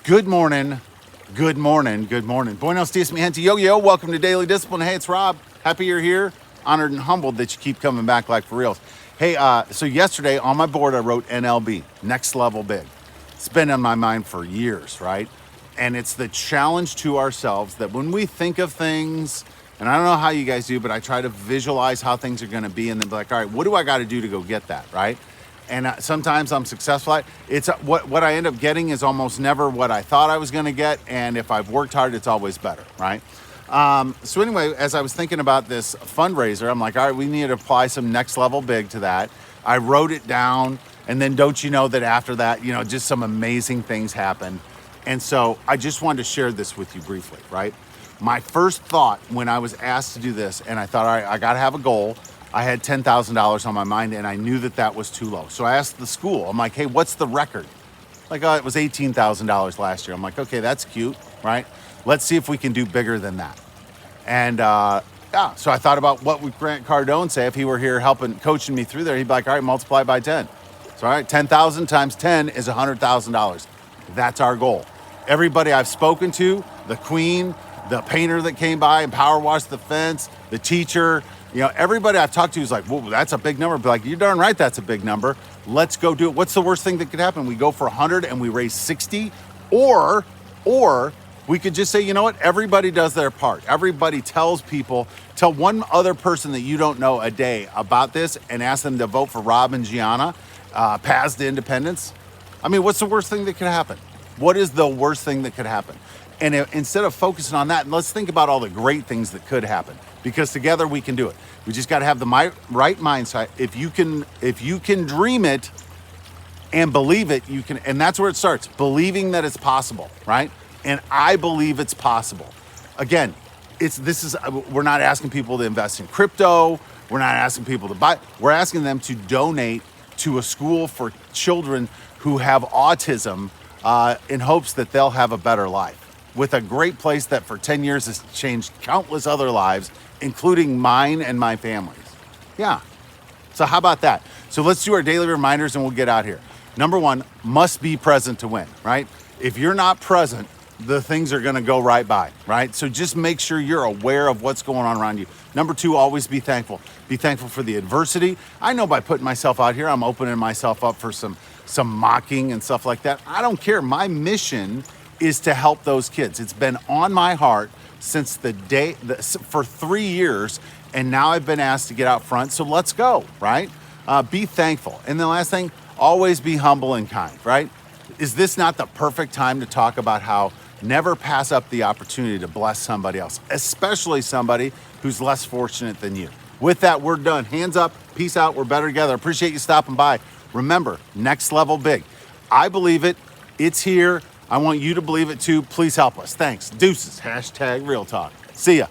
Good morning, good morning, good morning. Buenos dias, mi gente. Yo, welcome to Daily Discipline. Hey, it's Rob. Happy you're here. Honored and humbled that you keep coming back like for reals. Hey, so yesterday on my board, I wrote NLB, next level big. It's been on my mind for years, right? And it's the challenge to ourselves that when we think of things, and I don't know how you guys do, but I try to visualize how things are going to be and then be like, all right, what do I got to do to go get that, right? And sometimes I'm successful at it. It's what I end up getting is almost never what I thought I was going to get. And if I've worked hard, it's always better, right? So anyway, as I was thinking about this fundraiser, I'm like, all right, we need to apply some next level big to that. I wrote it down. And then don't you know that after that, just some amazing things happened. And so I just wanted to share this with you briefly, right? My first thought when I was asked to do this, and I thought, all right, I got to have a goal. I had $10,000 on my mind and I knew that that was too low. So I asked the school, I'm like, hey, what's the record? Like, it was $18,000 last year. I'm like, okay, that's cute, right? Let's see if we can do bigger than that. And so I thought about what would Grant Cardone say if he were here helping, coaching me through there. He'd be like, all right, multiply by 10. So, all right, 10,000 times 10 is $100,000. That's our goal. Everybody I've spoken to, the queen, the painter that came by and power washed the fence, the teacher, everybody I've talked to is like, whoa, that's a big number. But like, you're darn right, that's a big number. Let's go do it. What's the worst thing that could happen? We go for 100 and we raise 60, or we could just say, you know what? Everybody does their part. Everybody tell one other person that you don't know a day about this and ask them to vote for Rob and Gianna, paths to independence. I mean, what's the worst thing that could happen? What is the worst thing that could happen? And instead of focusing on that, let's think about all the great things that could happen, because together we can do it. We just got to have the right mindset. If you can dream it and believe it, you can. And that's where it starts, believing that it's possible, right? And I believe it's possible. Again, we're not asking people to invest in crypto. We're not asking people to buy. We're asking them to donate to a school for children who have autism in hopes that they'll have a better life, with a great place that for 10 years has changed countless other lives, including mine and my family's. Yeah. So how about that? So let's do our daily reminders and we'll get out here. Number one, must be present to win, right? If you're not present, the things are going to go right by, right? So just make sure you're aware of what's going on around you. Number two, always be thankful. Be thankful for the adversity. I know by putting myself out here, I'm opening myself up for some mocking and stuff like that. I don't care. My mission is to help those kids. It's been on my heart since for 3 years, and now I've been asked to get out front, so let's go, right? Be thankful. And the last thing, always be humble and kind, right? Is this not the perfect time to talk about how never pass up the opportunity to bless somebody else, especially somebody who's less fortunate than you? With that, we're done. Hands up, peace out, we're better together. Appreciate you stopping by. Remember, next level big. I believe it, it's here. I want you to believe it too. Please help us. Thanks. Deuces. #Real Talk. See ya.